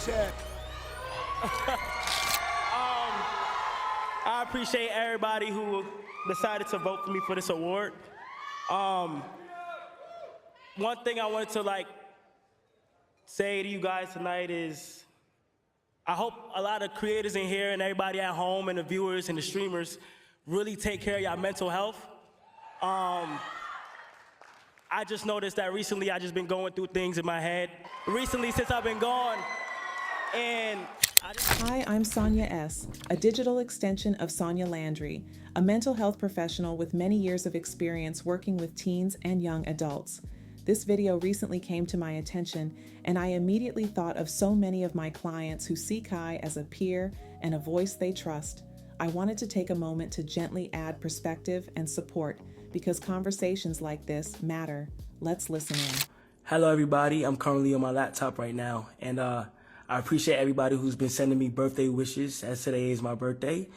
Chat. I appreciate everybody who decided to vote for me for this award. One thing I wanted to say to you guys tonight is I hope a lot of creators in here and everybody at home and the viewers and the streamers really take care of your mental health. I just noticed that recently I just been going through things in my head. Recently, since I've been gone, and Hi, I'm Sonya S., a digital extension of Sonya Landry, a mental health professional with many years of experience working with teens and young adults. This video recently came to my attention, and I immediately thought of so many of my clients who see Kai as a peer and a voice they trust. I wanted to take a moment to gently add perspective and support because conversations like this matter. Let's listen in. Hello, everybody. I'm currently on my laptop right now, and I appreciate everybody who's been sending me birthday wishes, as today is my birthday.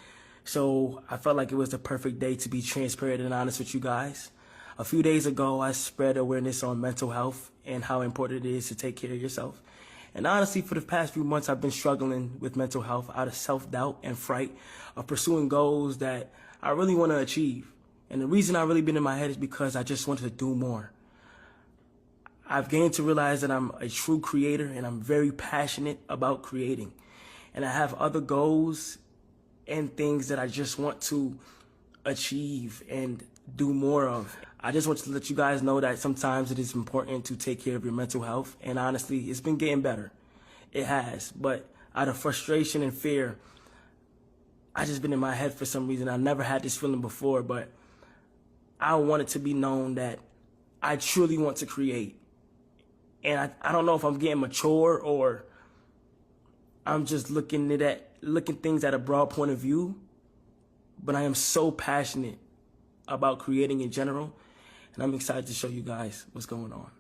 So I felt like it was the perfect day to be transparent and honest with you guys. A few days ago, I spread awareness on mental health and how important it is to take care of yourself. And honestly, for the past few months, I've been struggling with mental health out of self-doubt and fright of pursuing goals that I really want to achieve. And the reason I've really been in my head is because I just wanted to do more. I've gained to realize that I'm a true creator and I'm very passionate about creating. And I have other goals and things that I just want to achieve and do more of. I just want to let you guys know that sometimes it is important to take care of your mental health. And honestly, it's been getting better. It has. But out of frustration and fear, I just been in my head for some reason. I never had this feeling before, but I want it to be known that I truly want to create. And I don't know if I'm getting mature or I'm just looking things at a broad point of view, but I am so passionate about creating in general, and I'm excited to show you guys what's going on.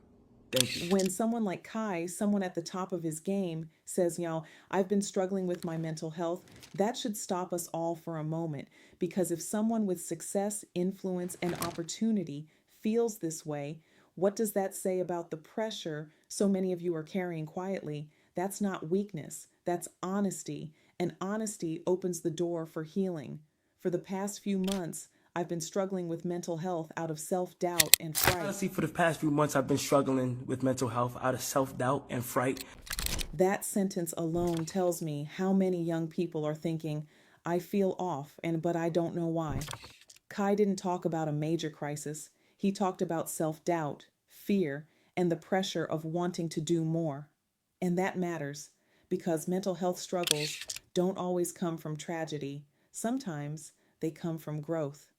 Thank you. When someone like Kai, someone at the top of his game, says, I've been struggling with my mental health, that should stop us all for a moment. Because if someone with success, influence, and opportunity feels this way, what does that say about the pressure so many of you are carrying quietly? That's not weakness, that's honesty. And honesty opens the door for healing. For the past few months, I've been struggling with mental health out of self-doubt and fright. Honestly, for the past few months, I've been struggling with mental health out of self-doubt and fright. That sentence alone tells me how many young people are thinking, I feel off, but I don't know why. Kai didn't talk about a major crisis. He talked about self-doubt, fear, and the pressure of wanting to do more. And that matters, because mental health struggles don't always come from tragedy. Sometimes they come from growth.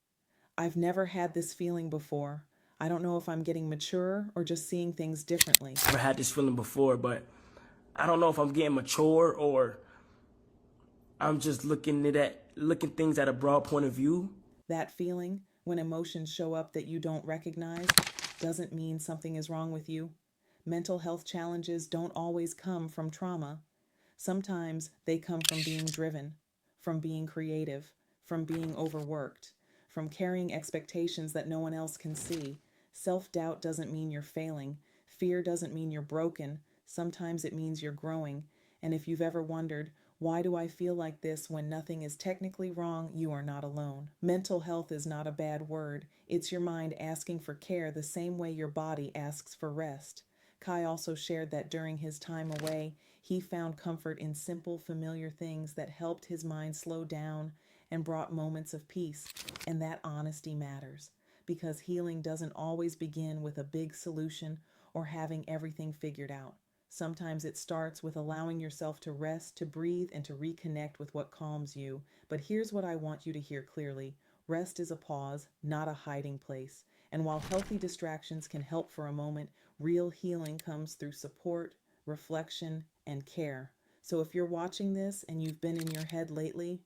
I've never had this feeling before. I don't know if I'm getting mature or just seeing things differently. I've never had this feeling before, but I don't know if I'm getting mature or I'm just looking things at a broad point of view. That feeling, when emotions show up that you don't recognize, doesn't mean something is wrong with you. Mental health challenges don't always come from trauma. Sometimes they come from being driven, from being creative, from being overworked, from carrying expectations that no one else can see. Self-doubt doesn't mean you're failing. Fear doesn't mean you're broken. Sometimes it means you're growing. And if you've ever wondered, why do I feel like this when nothing is technically wrong, you are not alone. Mental health is not a bad word. It's your mind asking for care the same way your body asks for rest. Kai also shared that during his time away, he found comfort in simple, familiar things that helped his mind slow down and brought moments of peace. And that honesty matters, because healing doesn't always begin with a big solution or having everything figured out. Sometimes it starts with allowing yourself to rest, to breathe, and to reconnect with what calms you. But here's what I want you to hear clearly. Rest is a pause, not a hiding place. And while healthy distractions can help for a moment, real healing comes through support, reflection, and care. So if you're watching this and you've been in your head lately,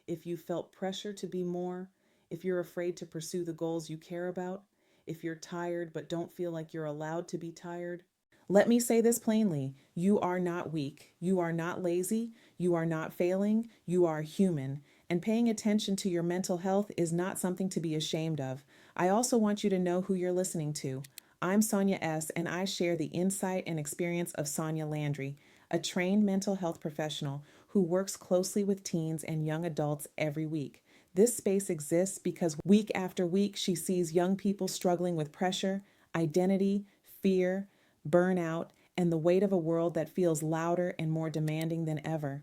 if you felt pressure to be more, if you're afraid to pursue the goals you care about, if you're tired but don't feel like you're allowed to be tired, let me say this plainly. You are not weak. You are not lazy. You are not failing. You are human. And paying attention to your mental health is not something to be ashamed of. I also want you to know who you're listening to. I'm Sonya S., and I share the insight and experience of Sonya Landry. a trained mental health professional who works closely with teens and young adults every week. This space exists because week after week she sees young people struggling with pressure, identity, fear, burnout, and the weight of a world that feels louder and more demanding than ever.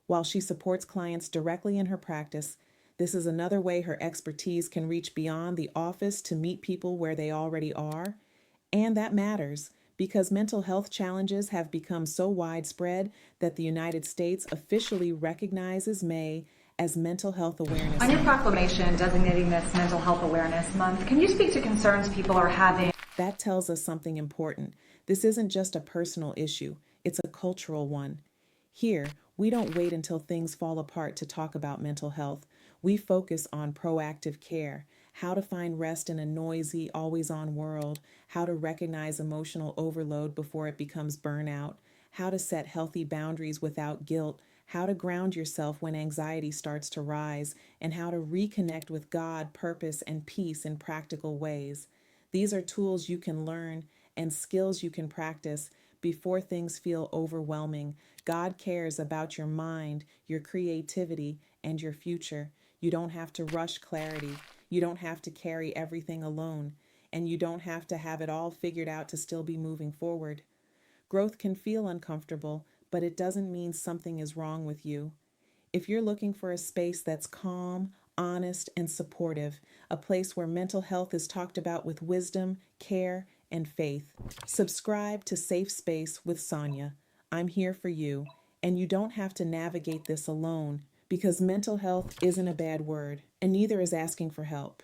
While she supports clients directly in her practice, this is another way her expertise can reach beyond the office to meet people where they already are. And that matters because mental health challenges have become so widespread that the United States officially recognizes May as Mental Health Awareness On your Month. proclamation designating this Mental Health Awareness Month, can you speak to concerns people are having? That tells us something important. This isn't just a personal issue, it's a cultural one. Here, we don't wait until things fall apart to talk about mental health. We focus on proactive care, how to find rest in a noisy, always on world, how to recognize emotional overload before it becomes burnout, how to set healthy boundaries without guilt, how to ground yourself when anxiety starts to rise, and how to reconnect with God, purpose, and peace in practical ways. These are tools you can learn and skills you can practice before things feel overwhelming. God cares about your mind, your creativity, and your future. You don't have to rush clarity. You don't have to carry everything alone. And you don't have to have it all figured out to still be moving forward. Growth can feel uncomfortable, but it doesn't mean something is wrong with you. If you're looking for a space that's calm, honest, and supportive, a place where mental health is talked about with wisdom, care, and faith, subscribe to Safe Space with Sonya. I'm here for you, and you don't have to navigate this alone because mental health isn't a bad word, and neither is asking for help.